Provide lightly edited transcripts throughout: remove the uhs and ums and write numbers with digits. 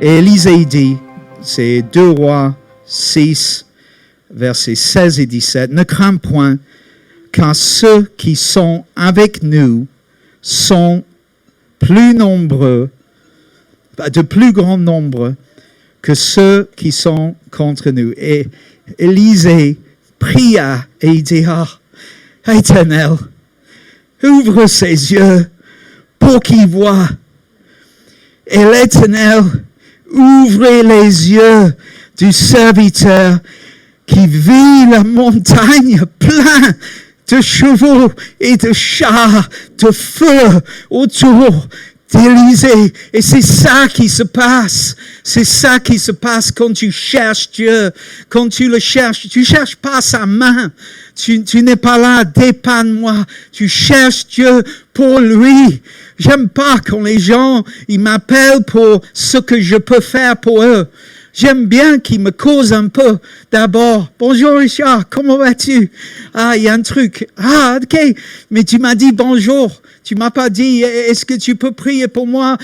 Et Élisée dit, c'est 2 Rois 6, versets 16 et 17, « Ne crains point, car ceux qui sont avec nous sont plus nombreux, de plus grand nombre que ceux qui sont contre nous. » Et Élisée pria et il dit, « Ah, Éternel, ouvre ses yeux pour qu'il voie. » Et l'Éternel ouvrit les yeux du serviteur qui vit la montagne pleine de chevaux et de chars, de feu autour d'Élisée. Et c'est ça qui se passe. C'est ça qui se passe quand tu cherches Dieu. Quand tu le cherches, tu cherches pas sa main. Tu n'es pas là, dépanne-moi. Tu cherches Dieu pour lui. J'aime pas quand les gens, ils m'appellent pour ce que je peux faire pour eux. J'aime bien qu'ils me causent un peu. D'abord, bonjour Richard, comment vas-tu? Ah, il y a un truc. Ah, ok. Mais tu m'as dit bonjour. Tu m'as pas dit, est-ce que tu peux prier pour moi?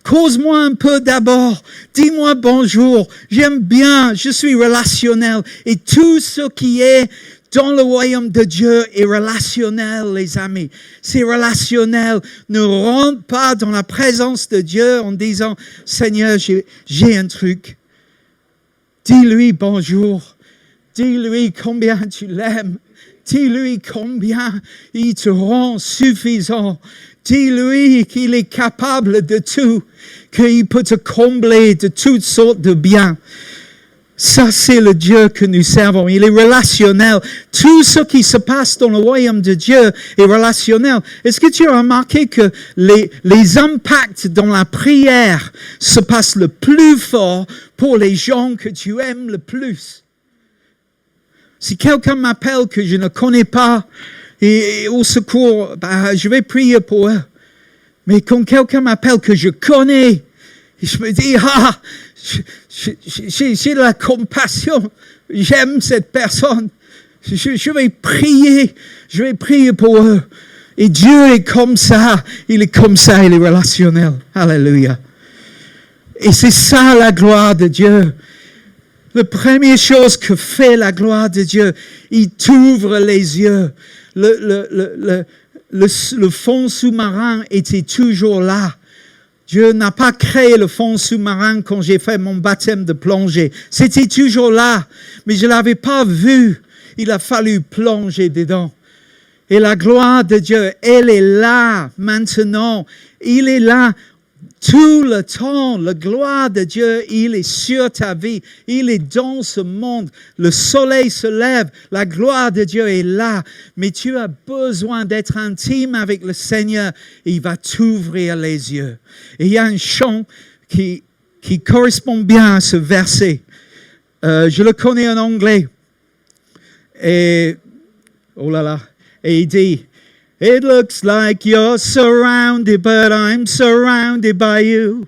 Cause-moi un peu d'abord. Dis-moi bonjour. J'aime bien. Je suis relationnel. Et tout ce qui est dans le royaume de Dieu est relationnel, les amis. C'est relationnel. Ne rentre pas dans la présence de Dieu en disant, Seigneur, j'ai un truc. Dis-lui bonjour. Dis-lui combien tu l'aimes. Dis-lui combien il te rend suffisant. Dis-lui qu'il est capable de tout, qu'il peut te combler de toutes sortes de biens. Ça, c'est le Dieu que nous servons. Il est relationnel. Tout ce qui se passe dans le royaume de Dieu est relationnel. Est-ce que tu as remarqué que les impacts dans la prière se passent le plus fort pour les gens que tu aimes le plus? Si quelqu'un m'appelle que je ne connais pas et au secours, je vais prier pour eux. Mais quand quelqu'un m'appelle que je connais, je me dis, j'ai de la compassion. J'aime cette personne. Je vais prier pour eux. Et Dieu est comme ça. Il est comme ça, il est relationnel. Alléluia. Et c'est ça la gloire de Dieu. La première chose que fait la gloire de Dieu, il t'ouvre les yeux. Le fond sous-marin était toujours là. Dieu n'a pas créé le fond sous-marin quand j'ai fait mon baptême de plongée. C'était toujours là, mais je ne l'avais pas vu. Il a fallu plonger dedans. Et la gloire de Dieu, elle est là maintenant. Il est là tout le temps. La gloire de Dieu, il est sur ta vie. Il est dans ce monde. Le soleil se lève. La gloire de Dieu est là. Mais tu as besoin d'être intime avec le Seigneur. Et il va t'ouvrir les yeux. Et il y a un chant qui correspond bien à ce verset. Je le connais en anglais. Et, oh là là. Et il dit, It looks like you're surrounded, but I'm surrounded by you.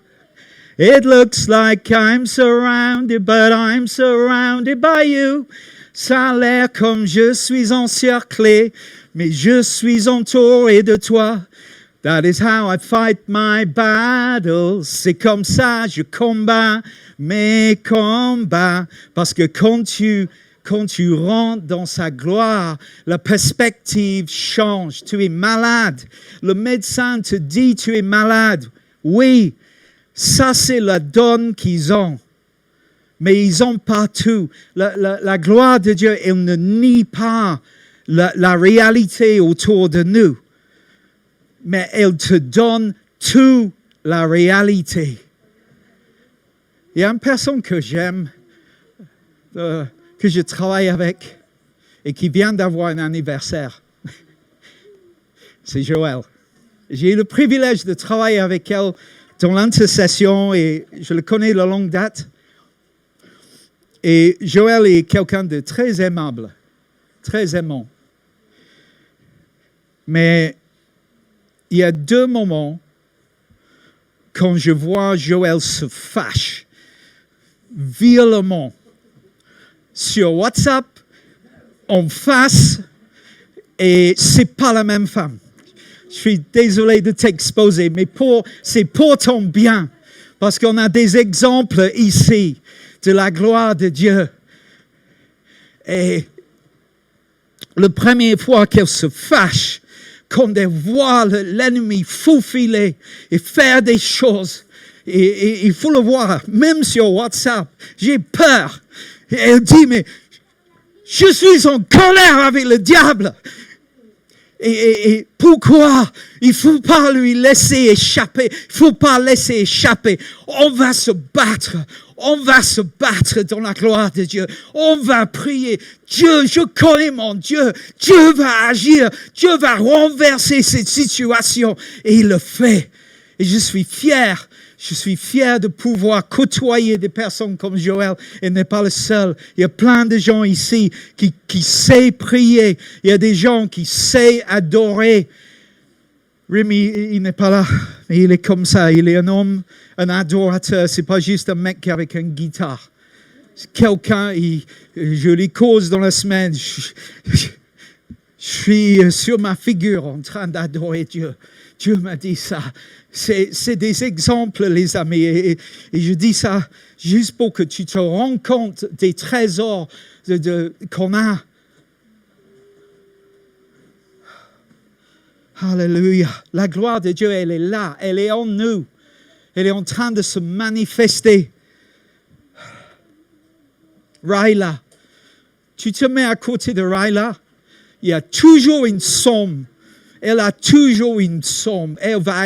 It looks like I'm surrounded, but I'm surrounded by you. Ça a l'air comme je suis encerclé, mais je suis entouré de toi. That is how I fight my battles. C'est comme ça je combats mes combats. Parce que quand tu rentres dans sa gloire, la perspective change. Tu es malade. Le médecin te dit tu es malade. Oui, ça c'est la donne qu'ils ont. Mais ils ont pas tout. La gloire de Dieu, elle ne nie pas la réalité autour de nous. Mais elle te donne toute la réalité. Il y a une personne que j'aime, que je travaille avec et qui vient d'avoir un anniversaire. C'est Joël. J'ai eu le privilège de travailler avec elle dans l'intercession et je le connais de longue date. Et Joël est quelqu'un de très aimable, très aimant. Mais il y a 2 moments quand je vois Joël se fâche violemment sur WhatsApp, en face, et c'est pas la même femme. Je suis désolé de t'exposer, mais c'est pour ton bien. Parce qu'on a des exemples ici de la gloire de Dieu. Et la première fois qu'elle se fâche, quand elle voit l'ennemi faufiler et faire des choses, et il faut le voir, même sur WhatsApp, j'ai peur. Et elle dit, mais je suis en colère avec le diable. Et pourquoi? Il ne faut pas lui laisser échapper. Il ne faut pas laisser échapper. On va se battre. On va se battre dans la gloire de Dieu. On va prier. Dieu, je connais mon Dieu. Dieu va agir. Dieu va renverser cette situation. Et il le fait. Et je suis fier. Je suis fier de pouvoir côtoyer des personnes comme Joël. Il n'est pas le seul. Il y a plein de gens ici qui savent prier. Il y a des gens qui savent adorer. Rémi, il n'est pas là, mais il est comme ça. Il est un homme, un adorateur. C'est pas juste un mec avec une guitare. C'est quelqu'un, je lui cause dans la semaine. Je suis sur ma figure en train d'adorer Dieu. Dieu m'a dit ça. C'est des exemples, les amis. Et je dis ça juste pour que tu te rends compte des trésors qu'on a. Alléluia. La gloire de Dieu, elle est là. Elle est en nous. Elle est en train de se manifester. Raila. Tu te mets à côté de Raila. Il y a toujours une somme. Elle a toujours une somme. Elle va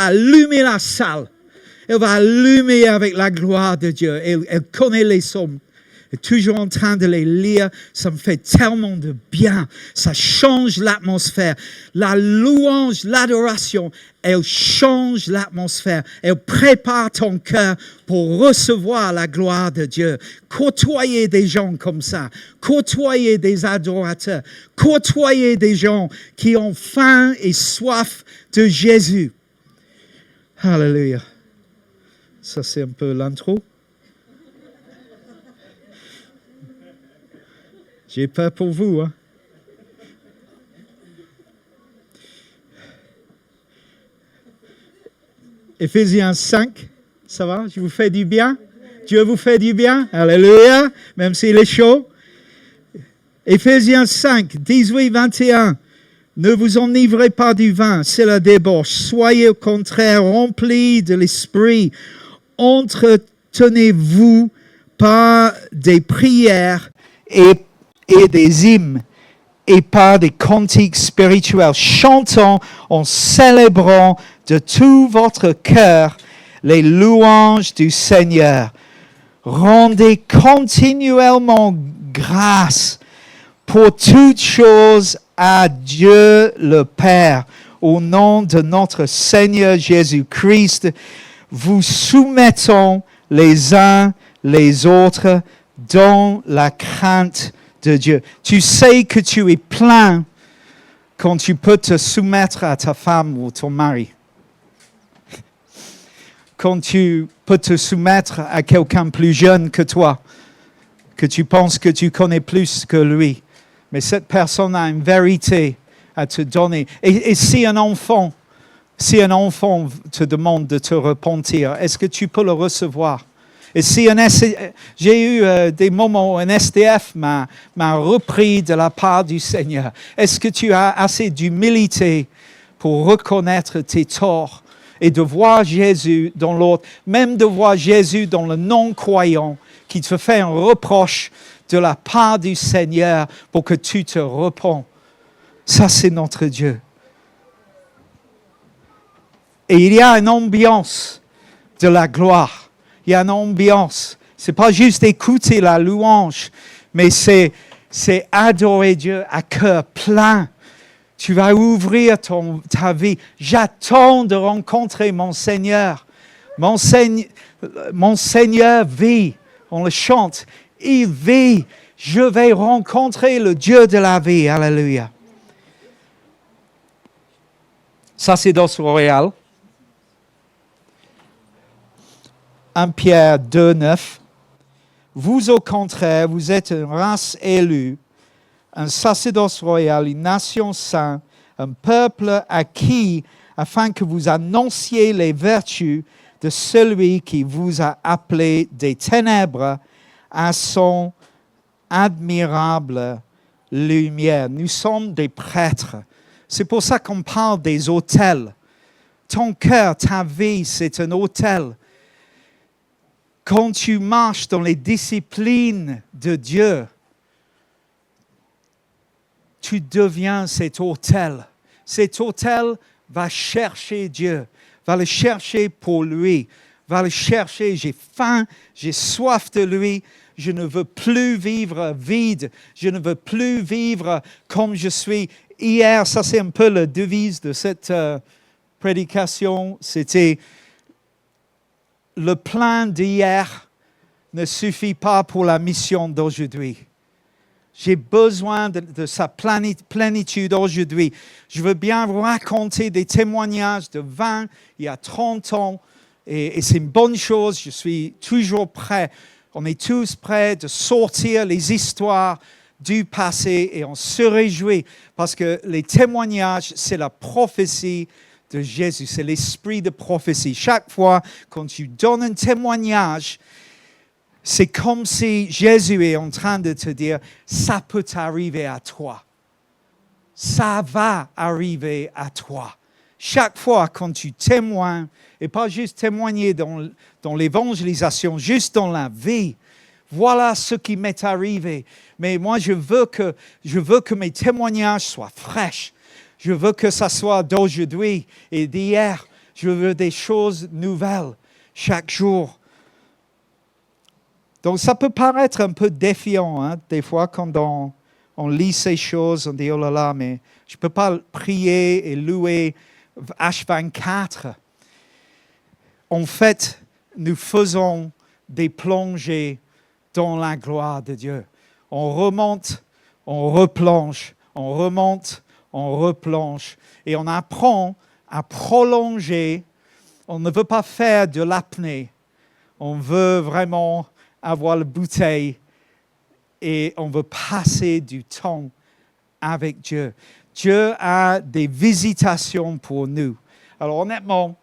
allumer la salle. Elle va allumer avec la gloire de Dieu. Elle connaît les sommes. Elle est toujours en train de les lire. Ça me fait tellement de bien. Ça change l'atmosphère. La louange, l'adoration, elle change l'atmosphère. Elle prépare ton cœur pour recevoir la gloire de Dieu. Côtoyer des gens comme ça. Côtoyer des adorateurs. Côtoyer des gens qui ont faim et soif de Jésus. Alléluia. Ça, c'est un peu l'intro. J'ai peur pour vous. Hein? Éphésiens 5, ça va? Je vous fais du bien? Dieu vous fait du bien? Alléluia! Même s'il est chaud. Éphésiens 5, 18, 21. Ne vous enivrez pas du vin, c'est la débauche. Soyez au contraire remplis de l'esprit. Entretenez-vous par des prières et des hymnes et par des cantiques spirituels, chantant en célébrant de tout votre cœur les louanges du Seigneur. Rendez continuellement grâce pour toutes choses à Dieu le Père, au nom de notre Seigneur Jésus-Christ, vous soumettons les uns les autres dans la crainte de Dieu. Tu sais que tu es plein quand tu peux te soumettre à ta femme ou ton mari. Quand tu peux te soumettre à quelqu'un plus jeune que toi, que tu penses que tu connais plus que lui. Mais cette personne a une vérité à te donner. Et si un enfant te demande de te repentir, est-ce que tu peux le recevoir? Et si j'ai eu des moments où un SDF m'a repris de la part du Seigneur, est-ce que tu as assez d'humilité pour reconnaître tes torts et de voir Jésus dans l'autre, même de voir Jésus dans le non-croyant qui te fait un reproche de la part du Seigneur pour que tu te repens. Ça, c'est notre Dieu. Et il y a une ambiance de la gloire. Il y a une ambiance. Ce n'est pas juste écouter la louange, mais c'est adorer Dieu à cœur plein. Tu vas ouvrir ta vie. J'attends de rencontrer mon Seigneur. Mon Seigneur vit. On le chante. Il vit. Je vais rencontrer le Dieu de la vie. Alléluia. Sacerdoce royal. 1 Pierre 2, 9. Vous, au contraire, vous êtes une race élue, un sacerdoce royal, une nation sainte, un peuple acquis, afin que vous annonciez les vertus de celui qui vous a appelé des ténèbres à son admirable lumière. Nous sommes des prêtres. C'est pour ça qu'on parle des autels. Ton cœur, ta vie, c'est un autel. Quand tu marches dans les disciplines de Dieu, tu deviens cet autel. Cet autel va chercher Dieu, va le chercher pour lui, va le chercher. J'ai faim, j'ai soif de lui. Je ne veux plus vivre vide. Je ne veux plus vivre comme je suis. Hier, ça c'est un peu la devise de cette prédication. C'était le plein d'hier ne suffit pas pour la mission d'aujourd'hui. J'ai besoin de sa plénitude aujourd'hui. Je veux bien vous raconter des témoignages de 20, il y a 30 ans. Et c'est une bonne chose. Je suis toujours prêt. On est tous prêts de sortir les histoires du passé et on se réjouit parce que les témoignages, c'est la prophétie de Jésus. C'est l'esprit de prophétie. Chaque fois quand tu donnes un témoignage, c'est comme si Jésus est en train de te dire, ça peut t'arriver à toi. Ça va arriver à toi. Chaque fois quand tu témoignes, et pas juste témoigner dans l'évangélisation, juste dans la vie, voilà ce qui m'est arrivé. Mais moi, je veux que mes témoignages soient fraîches. Je veux que ça soit d'aujourd'hui et d'hier. Je veux des choses nouvelles chaque jour. Donc, ça peut paraître un peu défiant, hein, des fois, quand on lit ces choses, on dit, oh là là, mais je ne peux pas prier et louer H24. En fait, nous faisons des plongées dans la gloire de Dieu. On remonte, on replonge, on remonte, on replonge. Et on apprend à prolonger. On ne veut pas faire de l'apnée. On veut vraiment avoir la bouteille et on veut passer du temps avec Dieu. Dieu a des visitations pour nous. Alors honnêtement,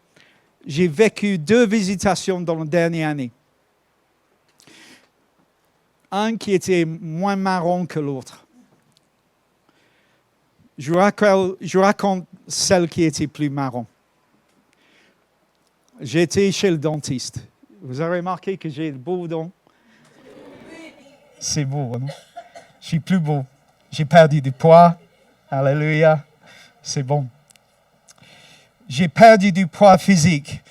j'ai vécu 2 visitations dans la dernière année. Un qui était moins marrant que l'autre. Je raconte celle qui était plus marrant. J'étais chez le dentiste. Vous avez remarqué que j'ai le beau dent? C'est beau, non? Je suis plus beau. J'ai perdu du poids. Alléluia. C'est bon. J'ai perdu du poids physique,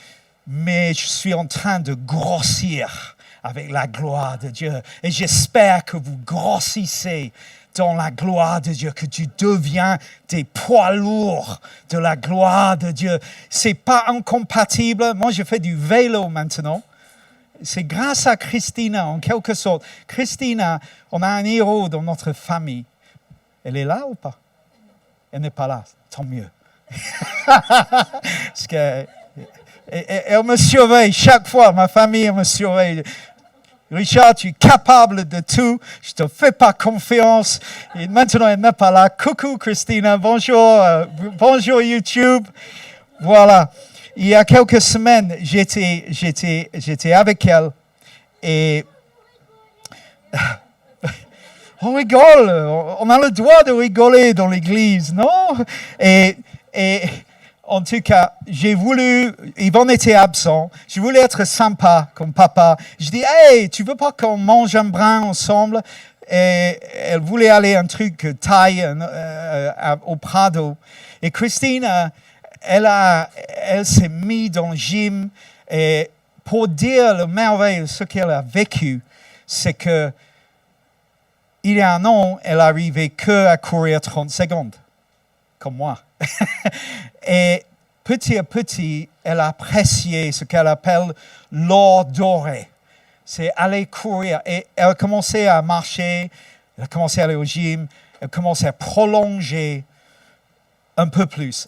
mais je suis en train de grossir avec la gloire de Dieu. Et j'espère que vous grossissez dans la gloire de Dieu, que tu deviens des poids lourds de la gloire de Dieu. C'est pas incompatible. Moi, je fais du vélo maintenant. C'est grâce à Christina, en quelque sorte. Christina, on a un héros dans notre famille. Elle est là ou pas? Elle n'est pas là. Tant mieux. Parce que elle me surveille chaque fois. Ma famille me surveille. Richard, tu es capable de tout. Je ne te fais pas confiance. Et maintenant, elle n'est pas là. Coucou Christina. Bonjour. Bonjour YouTube. Voilà. Il y a quelques semaines, j'étais avec elle et on rigole. On a le droit de rigoler dans l'église, non? Et en tout cas, j'ai voulu, Yvonne était absent, je voulais être sympa comme papa. Je dis, hey, tu veux pas qu'on mange un brin ensemble? Et elle voulait aller un truc thaï au Prado. Et Christine, elle s'est mise dans le gym et pour dire le merveille, ce qu'elle a vécu, c'est que il y a un an, elle n'arrivait que à courir 30 secondes, comme moi. Et petit à petit, elle a apprécié ce qu'elle appelle l'or doré. C'est aller courir. Et elle a commencé à marcher, elle a commencé à aller au gym, elle a commencé à prolonger un peu plus.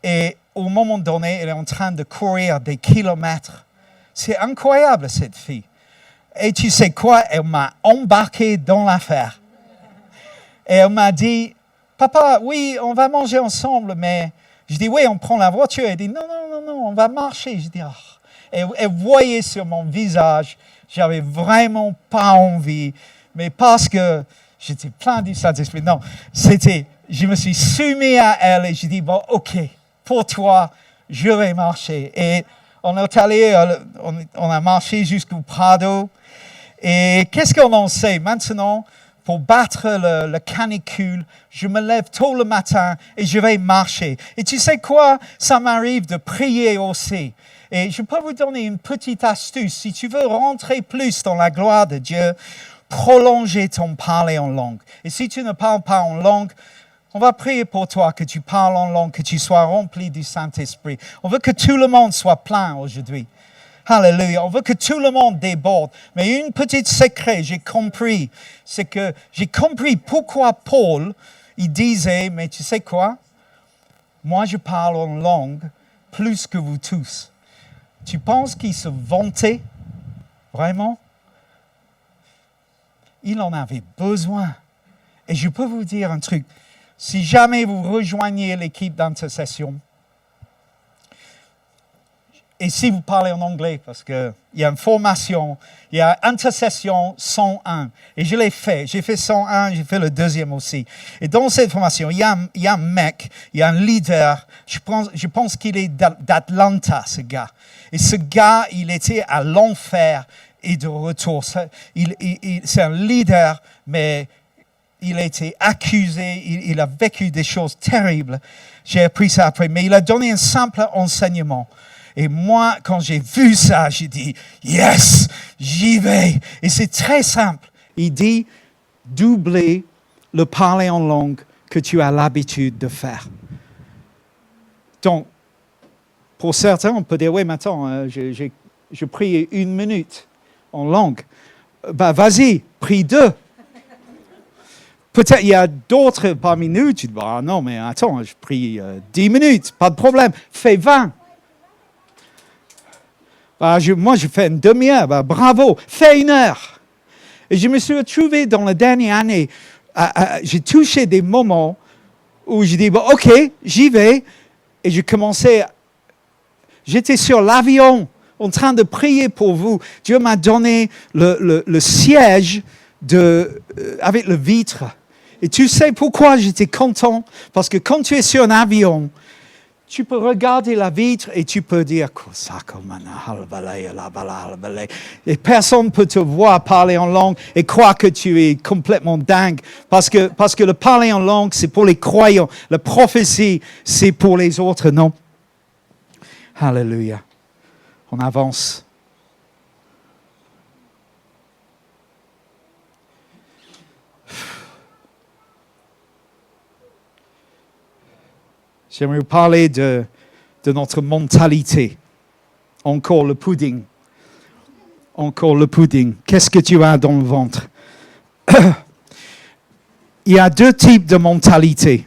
Et au moment donné, elle est en train de courir des kilomètres. C'est incroyable, cette fille. Et tu sais quoi? Elle m'a embarqué dans l'affaire. Et elle m'a dit, papa, oui, on va manger ensemble, mais Je dis, oui, on prend la voiture. Elle dit, non, non, non, non, on va marcher. Je dis, oh. Elle voyait sur mon visage, j'avais vraiment pas envie, mais parce que j'étais plein du Saint-Esprit. Non, je me suis soumis à elle et j'ai dit, bon, ok, pour toi, je vais marcher. Et on est allé, on a marché jusqu'au Prado. Et qu'est-ce qu'on en sait maintenant? Pour battre le canicule, je me lève tôt le matin et je vais marcher. Et tu sais quoi? Ça m'arrive de prier aussi. Et je peux vous donner une petite astuce. Si tu veux rentrer plus dans la gloire de Dieu, prolonger ton parler en langue. Et si tu ne parles pas en langue, on va prier pour toi que tu parles en langue, que tu sois rempli du Saint-Esprit. On veut que tout le monde soit plein aujourd'hui. Alléluia. On veut que tout le monde déborde. Mais une petite secret, c'est que j'ai compris pourquoi Paul, il disait, mais tu sais quoi? Moi, je parle en langue plus que vous tous. Tu penses qu'il se vantait? Vraiment? Il en avait besoin. Et je peux vous dire un truc. Si jamais vous rejoignez l'équipe d'intercession, et si vous parlez en anglais, parce qu'il y a une formation, il y a Intercession 101. Et je l'ai fait. J'ai fait 101, j'ai fait le deuxième aussi. Et dans cette formation, il y a un mec, il y a un leader. Je pense qu'il est d'Atlanta, ce gars. Et ce gars, il était à l'enfer et de retour. C'est un leader, mais il a été accusé. Il a vécu des choses terribles. J'ai appris ça après. Mais il a donné un simple enseignement. Et moi, quand j'ai vu ça, j'ai dit, yes, j'y vais. Et c'est très simple. Il dit, doubler le parler en langue que tu as l'habitude de faire. Donc, pour certains, on peut dire, oui, mais attends, je prie 1 minute en langue. Ben, vas-y, prie 2. Peut-être il y a d'autres parmi nous, tu dis, bah, non, mais attends, je prie 10 minutes, pas de problème. Fais 20. Moi, je fais une demi-heure. Bravo. Fais 1 heure. Et je me suis retrouvé dans la dernière année. J'ai touché des moments où je dis, bon, OK, j'y vais. Et je commençais. J'étais sur l'avion en train de prier pour vous. Dieu m'a donné le siège avec le vitre. Et tu sais pourquoi j'étais content? Parce que quand tu es sur un avion, tu peux regarder la vitre et tu peux dire et personne ne peut te voir parler en langue et croire que tu es complètement dingue. Parce que le parler en langue, c'est pour les croyants. La prophétie, c'est pour les autres, non? Alléluia. On avance. J'aimerais vous parler de notre mentalité. Encore le pudding. Encore le pudding. Qu'est-ce que tu as dans le ventre? Il y a 2 types de mentalité.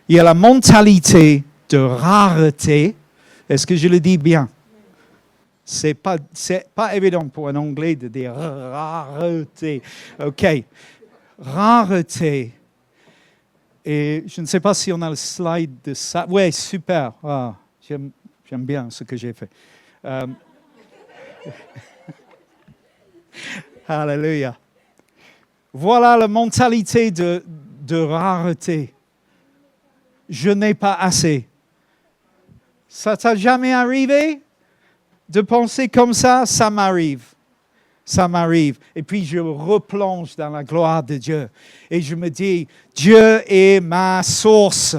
Il y a la mentalité de rareté. Est-ce que je le dis bien? C'est pas évident pour un Anglais de dire rareté. OK. Rareté. Et je ne sais pas si on a le slide de ça. Oui, super. Ah, j'aime bien ce que j'ai fait. Alléluia. Voilà la mentalité de rareté. Je n'ai pas assez. Ça t'a jamais arrivé de penser comme ça? Ça m'arrive. Ça m'arrive. Et puis je replonge dans la gloire de Dieu. Et je me dis, Dieu est ma source.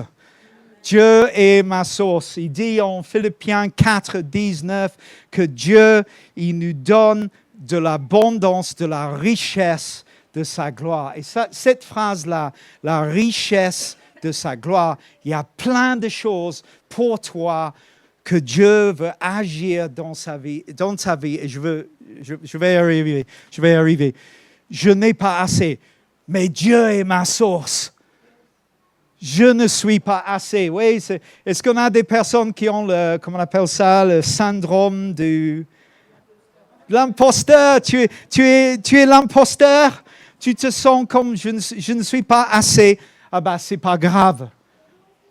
Dieu est ma source. Il dit en Philippiens 4, 19 que Dieu, il nous donne de l'abondance, de la richesse de sa gloire. Et cette phrase-là, la richesse de sa gloire, il y a plein de choses pour toi que Dieu veut agir dans ta vie. Et je vais arriver. Je n'ai pas assez, mais Dieu est ma source. Je ne suis pas assez. Oui, est-ce qu'on a des personnes qui ont comment on appelle ça, le syndrome de l'imposteur? Tu es l'imposteur. Tu te sens comme je ne suis pas assez. Ah ben, c'est pas grave.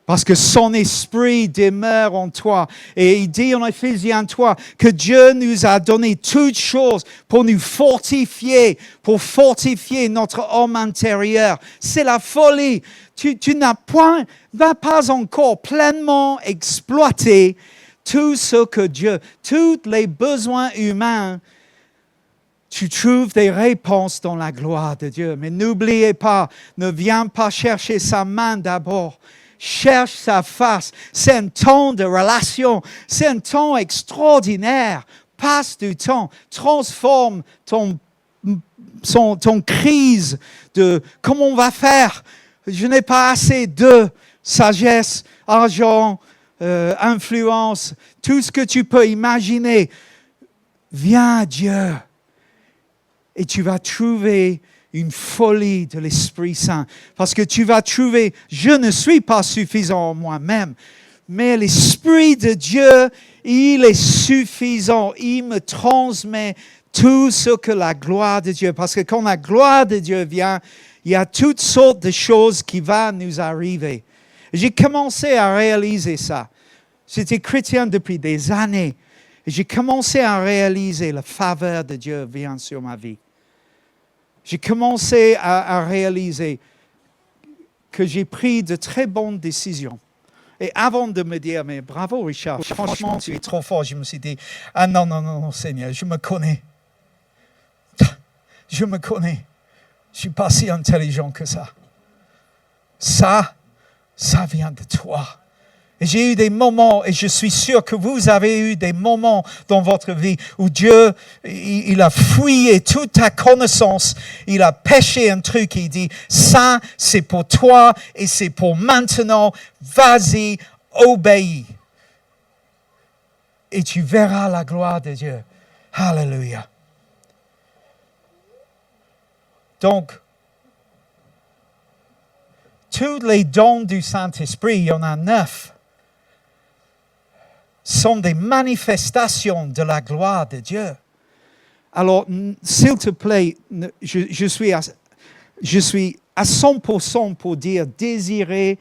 Parce que son esprit demeure en toi. Et il dit en Éphésiens 3 que Dieu nous a donné toutes choses pour nous fortifier, pour fortifier notre homme intérieur. C'est la folie. Tu n'as pas encore pleinement exploité tout ce que Dieu, tous les besoins humains. Tu trouves des réponses dans la gloire de Dieu. Mais n'oubliez pas, ne viens pas chercher sa main d'abord. Cherche sa face. C'est un temps de relation. C'est un temps extraordinaire. Passe du temps. Transforme ton crise de comment on va faire. Je n'ai pas assez de sagesse, argent, influence, tout ce que tu peux imaginer. Viens à Dieu et tu vas trouver une folie de l'Esprit Saint. Parce que tu vas trouver, je ne suis pas suffisant en moi-même, mais l'Esprit de Dieu, il est suffisant. Il me transmet tout ce que la gloire de Dieu. Parce que quand la gloire de Dieu vient, il y a toutes sortes de choses qui vont nous arriver. J'ai commencé à réaliser ça. J'étais chrétien depuis des années. Et j'ai commencé à réaliser la faveur de Dieu vient sur ma vie. J'ai commencé à réaliser que j'ai pris de très bonnes décisions. Et avant de me dire, mais bravo Richard, franchement tu es trop fort, je me suis dit, ah non, Seigneur, je me connais. Je me connais. Je ne suis pas si intelligent que ça. Ça vient de toi. Et j'ai eu des moments, et je suis sûr que vous avez eu des moments dans votre vie où Dieu, il a fouillé toute ta connaissance, il a pêché un truc, il dit, ça, c'est pour toi et c'est pour maintenant, vas-y, obéis. Et tu verras la gloire de Dieu. Alléluia. Donc, tous les dons du Saint-Esprit, il y en a 9. Sont des manifestations de la gloire de Dieu. Alors, s'il te plaît, je suis à 100% pour dire désirer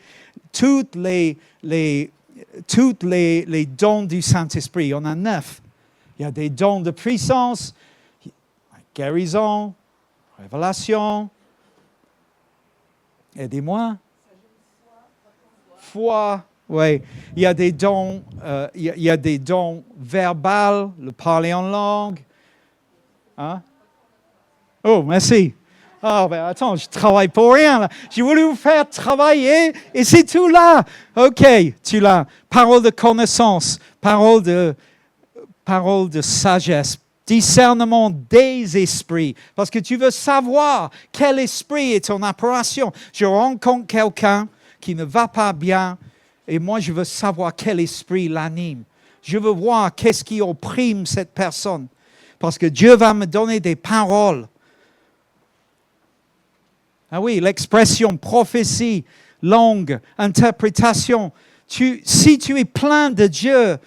toutes les dons du Saint-Esprit. Il y en a 9. Il y a des dons de puissance, guérison, révélation. Aidez-moi. Foi. Oui, il y a des dons, il y a des dons verbaux, le parler en langue. Hein? Oh, merci. Oh, ben attends, je travaille pour rien là. J'ai voulu vous faire travailler et c'est tout là. OK, tu l'as. Parole de connaissance, parole de sagesse, discernement des esprits. Parce que tu veux savoir quel esprit est en opération. Je rencontre quelqu'un qui ne va pas bien. Et moi, je veux savoir quel esprit l'anime. Je veux voir qu'est-ce qui opprime cette personne. Parce que Dieu va me donner des paroles. Ah oui, l'expression, prophétie, langue, interprétation. Si tu es plein de Dieu,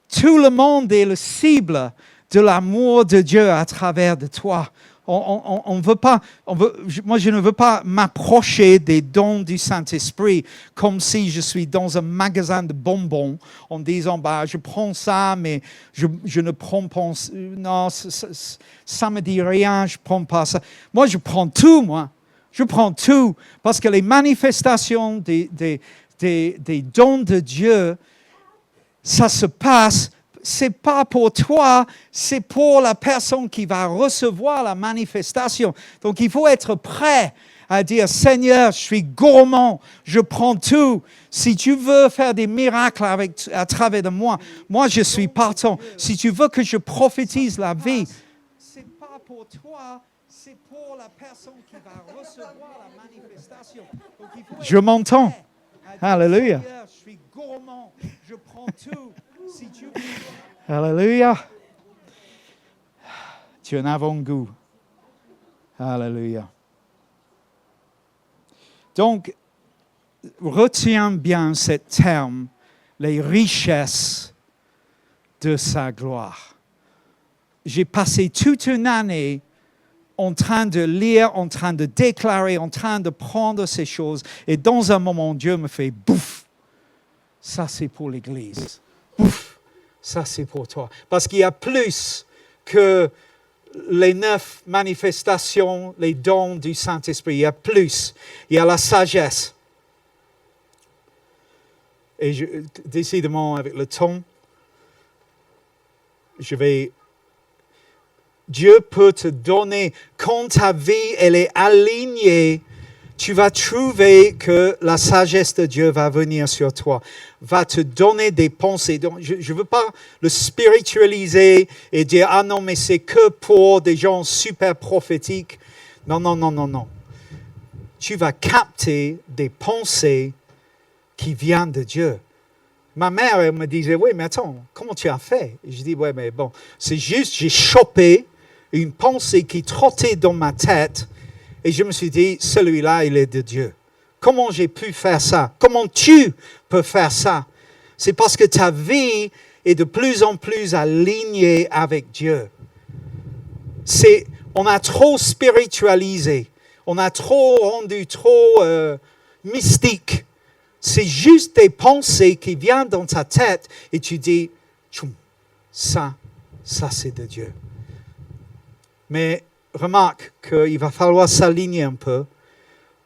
tout le monde est le cible de l'amour de Dieu à travers de toi. Moi, je ne veux pas m'approcher des dons du Saint-Esprit comme si je suis dans un magasin de bonbons en disant, je prends ça, mais je ne prends pas, non, ça me dit rien, je ne prends pas ça. Moi, je prends tout, moi. Je prends tout parce que les manifestations des dons de Dieu, ça se passe. C'est pas pour toi, c'est pour la personne qui va recevoir la manifestation. Donc, il faut être prêt à dire, Seigneur, je suis gourmand, je prends tout. Si tu veux faire des miracles à travers de moi, moi, je suis partant. Si tu veux que je prophétise la vie, c'est pas pour toi, c'est pour la personne qui va recevoir la manifestation. Donc, il faut je m'entends. Alléluia. Je suis gourmand, je prends tout. Si tu veux. Alléluia. Tu es un avant-goût. Alléluia. Donc, retiens bien ce terme, les richesses de sa gloire. J'ai passé toute une année en train de lire, en train de déclarer, en train de prendre ces choses. Et dans un moment, Dieu me fait bouf. ça c'est pour l'Église. Ouf, ça c'est pour toi. Parce qu'il y a plus que les 9 manifestations, les dons du Saint-Esprit. Il y a plus. Il y a la sagesse. Et décidément, avec le temps, Dieu peut te donner, quand ta vie elle est alignée, tu vas trouver que la sagesse de Dieu va venir sur toi, va te donner des pensées. Donc, je ne veux pas le spiritualiser et dire « Ah non, mais c'est que pour des gens super prophétiques. » Non, non, non, non, non. Tu vas capter des pensées qui viennent de Dieu. Ma mère, elle me disait « Oui, mais attends, comment tu as fait ?» Je dis « Oui, mais bon, c'est juste, j'ai chopé une pensée qui trottait dans ma tête et je me suis dit, celui-là, il est de Dieu. Comment j'ai pu faire ça? Comment tu peux faire ça? C'est parce que ta vie est de plus en plus alignée avec Dieu. On a trop spiritualisé. On a trop rendu trop mystique. C'est juste des pensées qui viennent dans ta tête et tu dis, ça c'est de Dieu. Mais remarque qu'il va falloir s'aligner un peu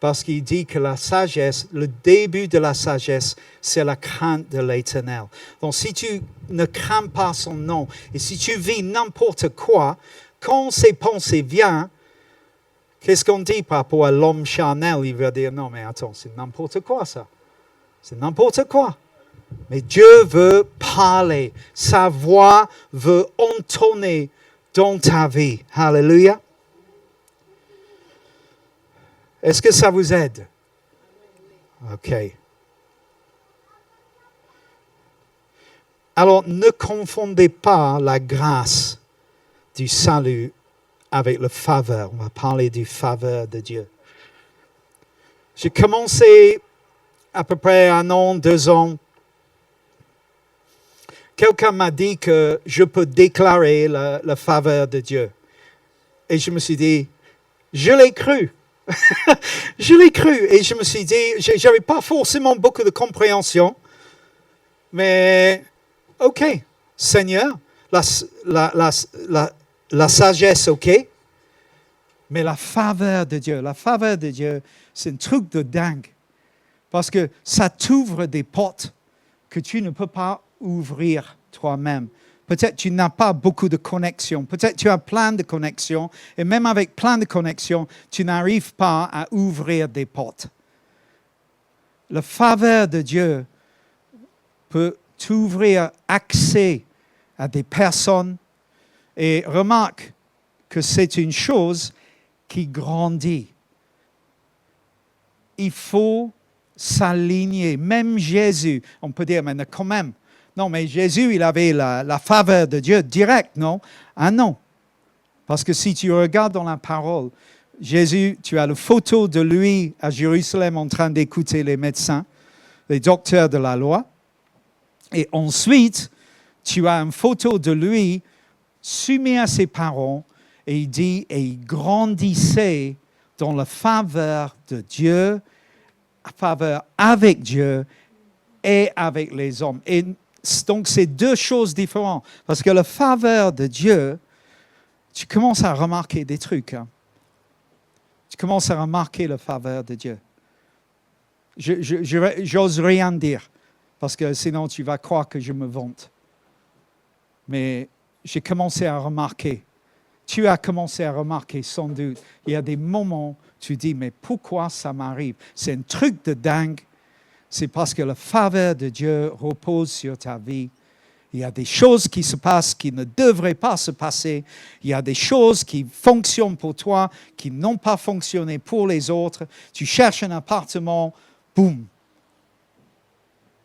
parce qu'il dit que la sagesse, le début de la sagesse, c'est la crainte de l'Éternel. Donc si tu ne crains pas son nom et si tu vis n'importe quoi, quand ces pensées viennent, qu'est-ce qu'on dit par rapport à l'homme charnel? Il va dire, non mais attends, c'est n'importe quoi ça. C'est n'importe quoi. Mais Dieu veut parler. Sa voix veut entonner dans ta vie. Alléluia. Est-ce que ça vous aide? OK. Alors, ne confondez pas la grâce du salut avec le faveur. On va parler du faveur de Dieu. J'ai commencé à peu près 1 an, 2 ans. Quelqu'un m'a dit que je peux déclarer la faveur de Dieu. Et je me suis dit, je l'ai cru. Je l'ai cru. Et je me suis dit, je n'avais pas forcément beaucoup de compréhension. Mais, OK, Seigneur, la sagesse, OK. Mais la faveur de Dieu, c'est un truc de dingue. Parce que ça t'ouvre des portes que tu ne peux pas ouvrir toi-même. Peut-être tu n'as pas beaucoup de connexions. Peut-être tu as plein de connexions. Et même avec plein de connexions, tu n'arrives pas à ouvrir des portes. La faveur de Dieu peut t'ouvrir accès à des personnes. Et remarque que c'est une chose qui grandit. Il faut s'aligner. Même Jésus, on peut dire, mais quand même. Non, mais Jésus, il avait la faveur de Dieu direct, non? Ah non. Parce que si tu regardes dans la parole, Jésus, tu as la photo de lui à Jérusalem en train d'écouter les médecins, les docteurs de la loi. Et ensuite, tu as une photo de lui soumis à ses parents et il dit, et il grandissait dans la faveur de Dieu, faveur avec Dieu et avec les hommes. Et donc, c'est 2 choses différentes. Parce que la faveur de Dieu, tu commences à remarquer des trucs. Hein. Tu commences à remarquer la faveur de Dieu. J'ose rien dire, parce que sinon tu vas croire que je me vante. Mais j'ai commencé à remarquer. Tu as commencé à remarquer, sans doute. Il y a des moments où tu dis, mais pourquoi ça m'arrive? C'est un truc de dingue. C'est parce que la faveur de Dieu repose sur ta vie. Il y a des choses qui se passent qui ne devraient pas se passer. Il y a des choses qui fonctionnent pour toi, qui n'ont pas fonctionné pour les autres. Tu cherches un appartement, boum.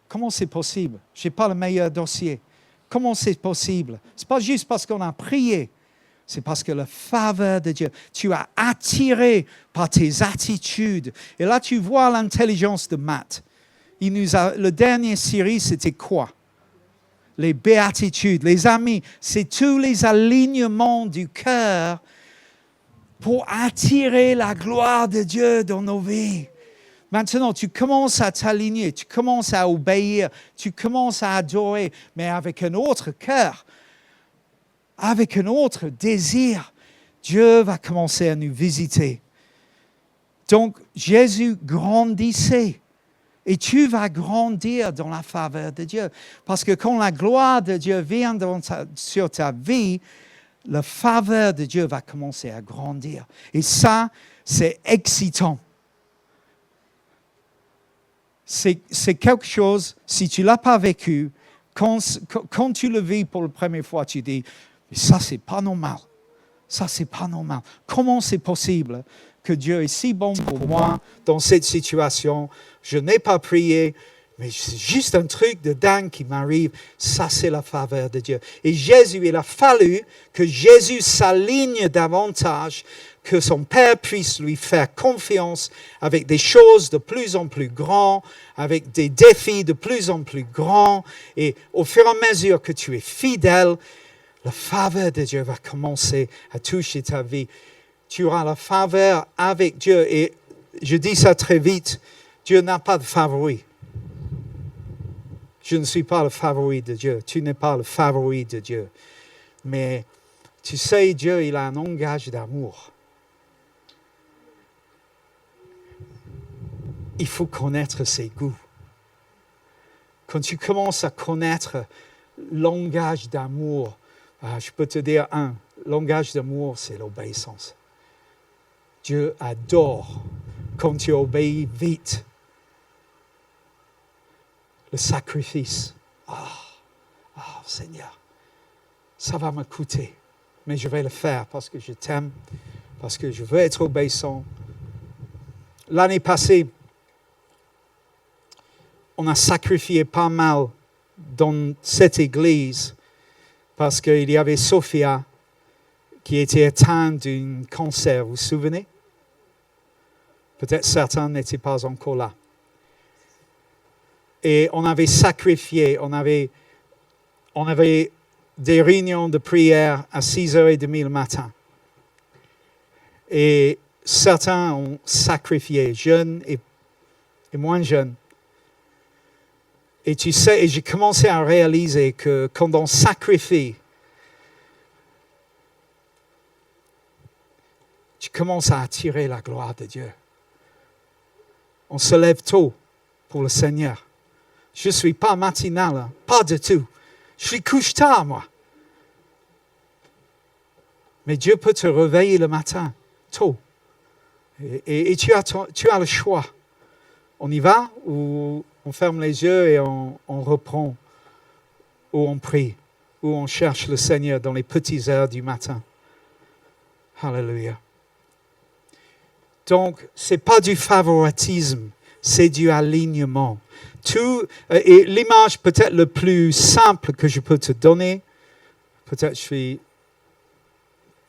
Comment c'est possible? Je n'ai pas le meilleur dossier. Comment c'est possible? Ce n'est pas juste parce qu'on a prié. C'est parce que la faveur de Dieu, tu as attiré par tes attitudes. Et là, tu vois l'intelligence de Matt. Le dernier série, c'était quoi? Les béatitudes. Les amis, c'est tous les alignements du cœur pour attirer la gloire de Dieu dans nos vies. Maintenant, tu commences à t'aligner, tu commences à obéir, tu commences à adorer, mais avec un autre cœur, avec un autre désir. Dieu va commencer à nous visiter. Donc, Jésus grandissait. Et tu vas grandir dans la faveur de Dieu. Parce que quand la gloire de Dieu vient sur ta vie, la faveur de Dieu va commencer à grandir. Et ça, c'est excitant. C'est quelque chose, si tu ne l'as pas vécu, quand tu le vis pour la première fois, tu dis, mais ça, c'est pas normal. Ça, c'est pas normal. Comment c'est possible que Dieu est si bon pour moi dans cette situation? Je n'ai pas prié, mais c'est juste un truc de dingue qui m'arrive. Ça, c'est la faveur de Dieu. Et Jésus, il a fallu que Jésus s'aligne davantage, que son Père puisse lui faire confiance avec des choses de plus en plus grandes, avec des défis de plus en plus grands. Et au fur et à mesure que tu es fidèle, la faveur de Dieu va commencer à toucher ta vie. Tu auras la faveur avec Dieu. Et je dis ça très vite, Dieu n'a pas de favori. Je ne suis pas le favori de Dieu. Tu n'es pas le favori de Dieu. Mais tu sais, Dieu, il a un langage d'amour. Il faut connaître ses goûts. Quand tu commences à connaître le langage d'amour, je peux te dire le langage d'amour, c'est l'obéissance. Dieu adore quand tu obéis vite. Le sacrifice. Seigneur, ça va me coûter, mais je vais le faire parce que je t'aime, parce que je veux être obéissant. L'année passée, on a sacrifié pas mal dans cette église parce qu'il y avait Sophia qui était atteinte d'un cancer. Vous vous souvenez? Peut-être certains n'étaient pas encore là. Et on avait sacrifié, on avait des réunions de prière à 6h30 le matin. Et certains ont sacrifié, jeunes et moins jeunes. Et tu sais, et j'ai commencé à réaliser que quand on sacrifie, tu commences à attirer la gloire de Dieu. On se lève tôt pour le Seigneur. Je ne suis pas matinal, hein, pas du tout. Je suis couche-tard, moi. Mais Dieu peut te réveiller le matin, tôt. Et tu as le choix. On y va ou on ferme les yeux et on reprend, ou on prie, ou on cherche le Seigneur dans les petites heures du matin. Alléluia. Donc, ce n'est pas du favoritisme, c'est du alignement. Et l'image peut-être le plus simple que je peux te donner, peut-être je suis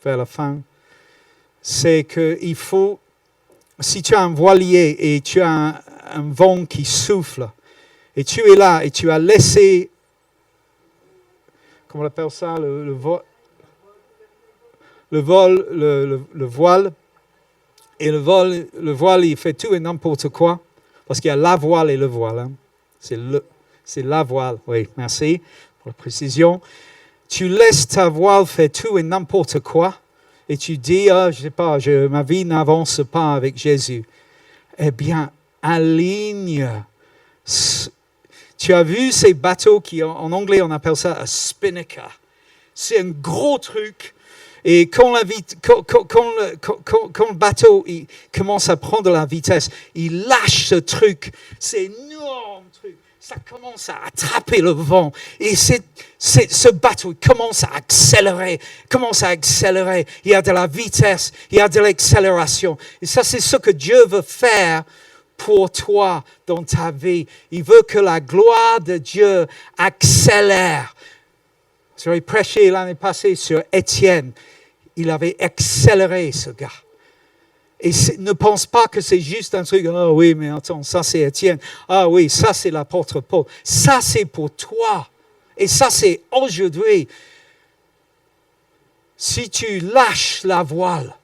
vers la fin, c'est qu'il faut, si tu as un voilier et tu as un vent qui souffle, et tu es là et tu as laissé, comment on appelle ça, le voile, et le voile, il fait tout et n'importe quoi, parce qu'il y a la voile et le voile. Hein. C'est la voile, oui, merci pour la précision. Tu laisses ta voile faire tout et n'importe quoi, et tu dis, je ne sais pas, ma vie n'avance pas avec Jésus. Eh bien, aligne. Tu as vu ces bateaux qui, en anglais, on appelle ça un spinnaker. C'est un gros truc. Et quand le bateau il commence à prendre la vitesse, il lâche ce truc. C'est énorme truc. Ça commence à attraper le vent. Et ce bateau commence à accélérer. Il y a de la vitesse, il y a de l'accélération. Et ça, c'est ce que Dieu veut faire pour toi dans ta vie. Il veut que la gloire de Dieu accélère. J'avais prêché l'année passée sur Étienne. Il avait accéléré ce gars. Et ne pense pas que c'est juste un truc. Ah oui, mais attends, ça c'est Étienne. Ah oui, ça c'est l'apôtre Paul. Ça c'est pour toi. Et ça c'est aujourd'hui. Si tu lâches la voile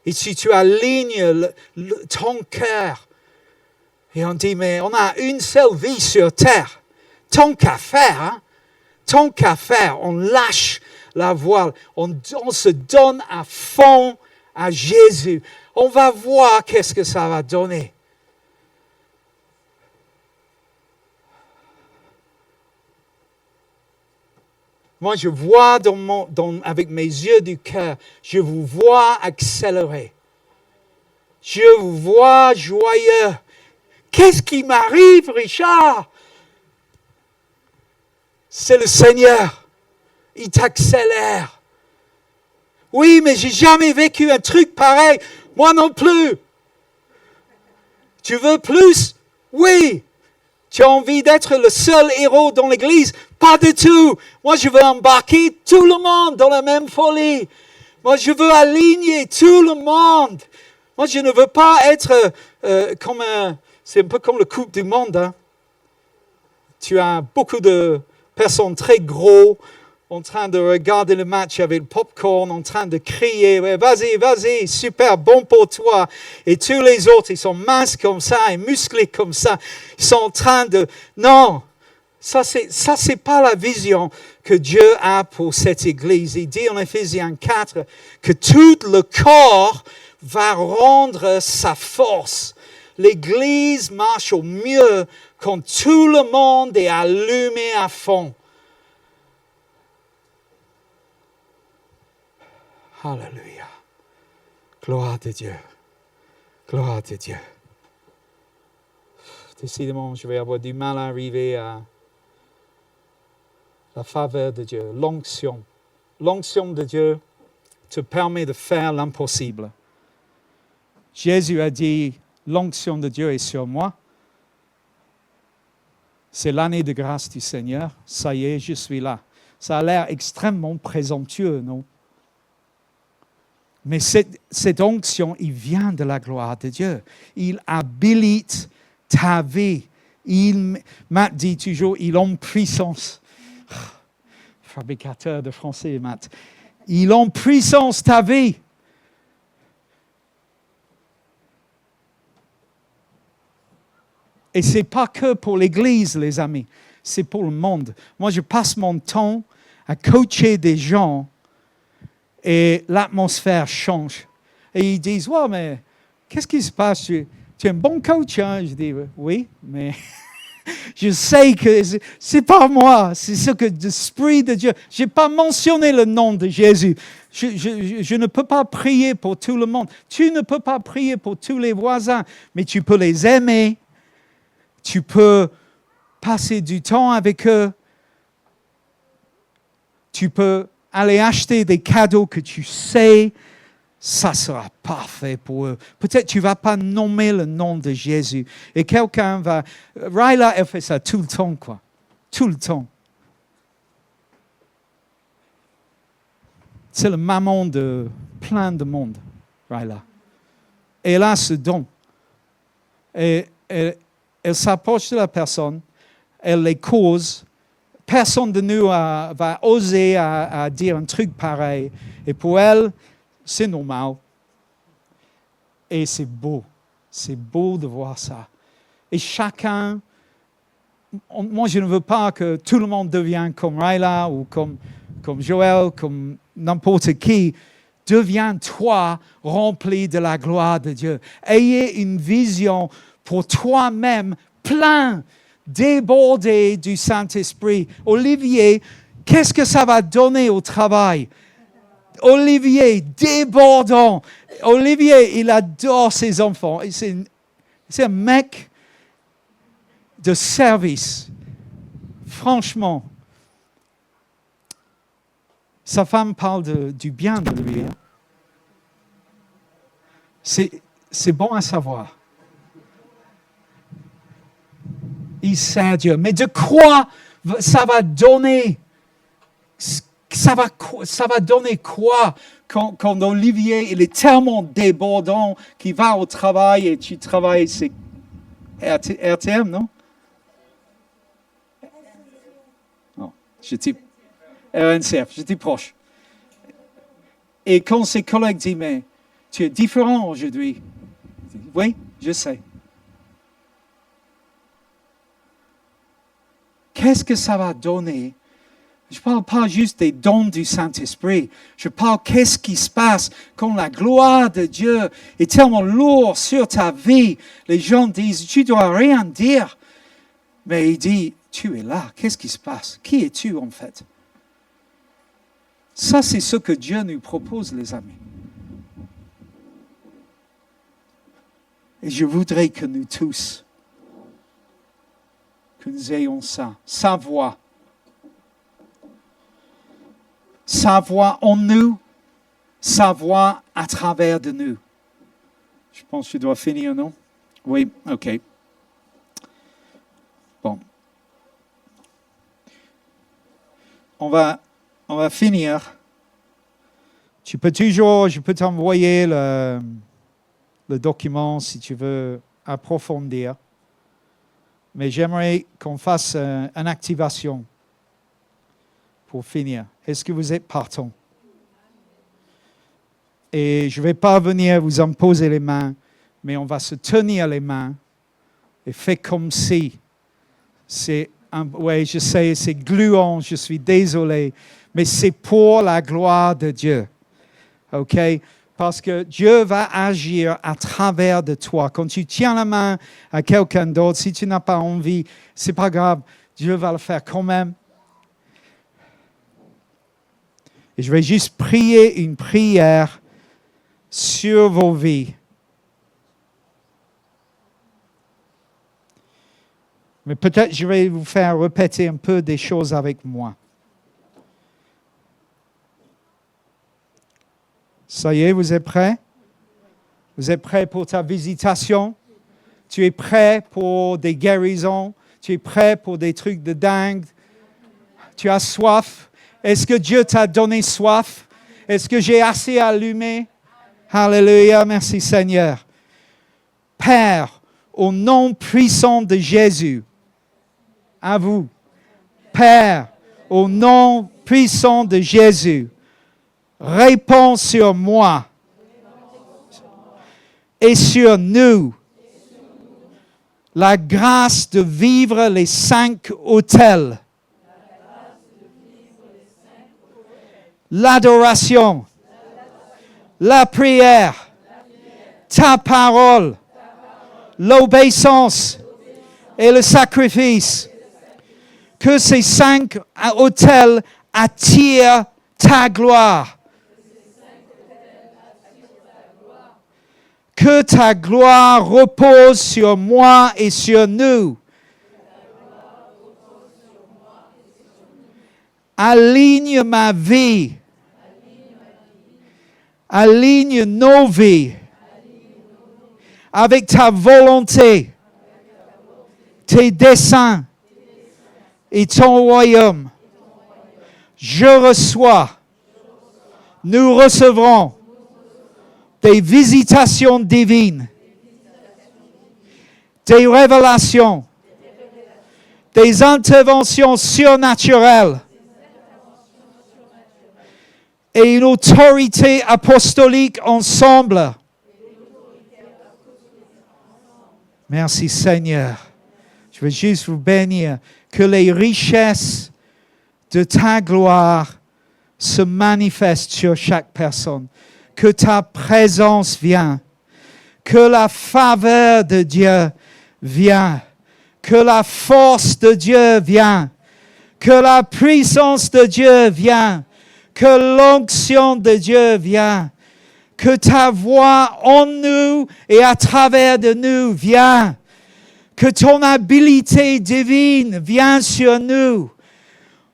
et si tu alignes ton cœur Et on dit, mais on a une seule vie sur terre. Tant qu'à faire, on lâche la voile. On se donne à fond à Jésus. On va voir qu'est-ce que ça va donner. Moi, je vois avec mes yeux du cœur, je vous vois accélérer. Je vous vois joyeux. Qu'est-ce qui m'arrive, Richard? C'est le Seigneur. Il t'accélère. Oui, mais j'ai jamais vécu un truc pareil. Moi non plus. Tu veux plus? Oui. Tu as envie d'être le seul héros dans l'église? Pas du tout. Moi, je veux embarquer tout le monde dans la même folie. Moi, je veux aligner tout le monde. Moi, je ne veux pas être c'est un peu comme le Coupe du Monde. Hein. Tu as beaucoup de personnes très gros en train de regarder le match avec le popcorn, en train de crier, ouais, vas-y, super, bon pour toi. Et tous les autres, ils sont minces comme ça et musclés comme ça. Ils sont en train de... Non, ça c'est pas la vision que Dieu a pour cette église. Il dit en Éphésiens 4 que tout le corps va rendre sa force. L'église marche au mieux quand tout le monde est allumé à fond. Alléluia. Gloire de Dieu. Gloire de Dieu. Décidément, je vais avoir du mal à arriver à la faveur de Dieu, l'onction. L'onction de Dieu te permet de faire l'impossible. Jésus a dit, l'onction de Dieu est sur moi. C'est l'année de grâce du Seigneur. Ça y est, je suis là. Ça a l'air extrêmement présomptueux, non? Mais cette onction, il vient de la gloire de Dieu. Il habilite ta vie. Matt dit toujours, il en puissance. Fabricateur de français, Matt. Il en puissance ta vie. Et ce n'est pas que pour l'Église, les amis. C'est pour le monde. Moi, je passe mon temps à coacher des gens et l'atmosphère change. Et ils disent, ouais, mais qu'est-ce qui se passe? Tu es un bon coach, hein? Je dis, oui, mais je sais que c'est pas moi, c'est ce que l'Esprit de Dieu. Je n'ai pas mentionné le nom de Jésus. Je ne peux pas prier pour tout le monde. Tu ne peux pas prier pour tous les voisins, mais tu peux les aimer. Tu peux passer du temps avec eux. Tu peux aller acheter des cadeaux que tu sais, ça sera parfait pour eux. Peut-être tu ne vas pas nommer le nom de Jésus. Et quelqu'un va... Ryla, elle fait ça tout le temps, quoi. Tout le temps. C'est le maman de plein de monde, Ryla. Et elle a ce don. Et elle s'approche de la personne, elle les cause. Personne de nous va oser à dire un truc pareil. Et pour elle, c'est normal. Et c'est beau. C'est beau de voir ça. Et chacun... Moi, je ne veux pas que tout le monde devienne comme Ryla ou comme Joël, comme n'importe qui. Deviens-toi rempli de la gloire de Dieu. Ayez une vision pour toi-même plein, débordé du Saint-Esprit. Olivier, qu'est-ce que ça va donner au travail? Olivier, débordant. Olivier, il adore ses enfants. C'est un mec de service. Franchement. Sa femme parle du bien de lui. C'est bon à savoir. Il sert Dieu. Mais de quoi ça va donner? Ça va donner quoi quand Olivier il est tellement débordant qu'il va au travail et tu travailles, c'est RTM, non? Non, j'étais RNCF, j'étais proche. Et quand ses collègues disent, mais tu es différent aujourd'hui. Oui, je sais. qu'est-ce que ça va donner? Je ne parle pas juste des dons du Saint-Esprit. Je parle qu'est-ce qui se passe quand la gloire de Dieu est tellement lourde sur ta vie. Les gens disent, tu ne dois rien dire. Mais il dit, tu es là. Qu'est-ce qui se passe? Qui es-tu en fait? Ça, c'est ce que Dieu nous propose, les amis. Et je voudrais que nous tous, que nous ayons ça, sa voix. Sa voix en nous, sa voix à travers de nous. Je pense que je dois finir, non? Oui, ok. Bon. On va finir. Je peux t'envoyer le document si tu veux approfondir. Mais j'aimerais qu'on fasse une activation pour finir. Est-ce que vous êtes partant? Et je ne vais pas venir vous imposer les mains, mais on va se tenir les mains et faire comme si. Oui, je sais, c'est gluant, je suis désolé, mais c'est pour la gloire de Dieu. OK? Parce que Dieu va agir à travers de toi. Quand tu tiens la main à quelqu'un d'autre, si tu n'as pas envie, ce n'est pas grave, Dieu va le faire quand même. Et je vais juste prier une prière sur vos vies. Mais peut-être je vais vous faire répéter un peu des choses avec moi. Ça y est, vous êtes prêts? Vous êtes prêts pour ta visitation? Tu es prêt pour des guérisons? Tu es prêt pour des trucs de dingue? Tu as soif? Est-ce que Dieu t'a donné soif? Est-ce que j'ai assez allumé? Alléluia, merci Seigneur. Père, au nom puissant de Jésus, à vous. Père, au nom puissant de Jésus, réponds sur moi et sur nous la grâce de vivre les 5 autels. L'adoration, la prière, ta parole, l'obéissance et le sacrifice. Que ces 5 autels attirent ta gloire. Que ta gloire repose sur moi et sur nous. Aligne ma vie. Aligne nos vies avec ta volonté, tes desseins et ton royaume. Je reçois, nous recevrons des visitations divines, des révélations, des interventions surnaturelles et une autorité apostolique ensemble. Merci Seigneur. Je veux juste vous bénir que les richesses de ta gloire se manifestent sur chaque personne. Que ta présence vienne. Que la faveur de Dieu vienne. Que la force de Dieu vienne. Que la puissance de Dieu vienne. Que l'onction de Dieu vienne. Que ta voix en nous et à travers de nous vienne. Que ton habilité divine vienne sur nous.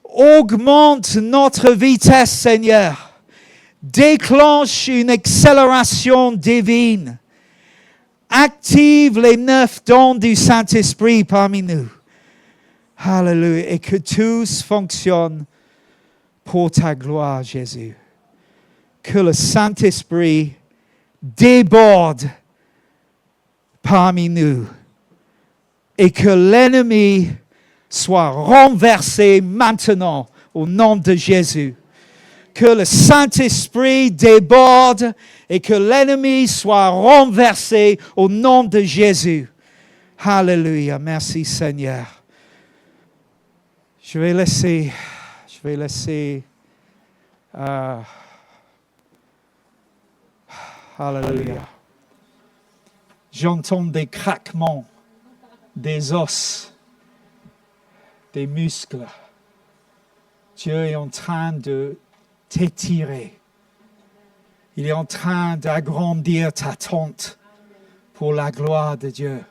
Augmente notre vitesse, Seigneur. Déclenche une accélération divine. Active les 9 dons du Saint-Esprit parmi nous. Alléluia. Et que tous fonctionnent pour ta gloire, Jésus. Que le Saint-Esprit déborde parmi nous. Et que l'ennemi soit renversé maintenant au nom de Jésus. Que le Saint-Esprit déborde et que l'ennemi soit renversé au nom de Jésus. Alléluia. Merci Seigneur. Je vais laisser. Alléluia. J'entends des craquements, des os, des muscles. Dieu est en train de t'étirer. Il est en train d'agrandir ta tente pour la gloire de Dieu.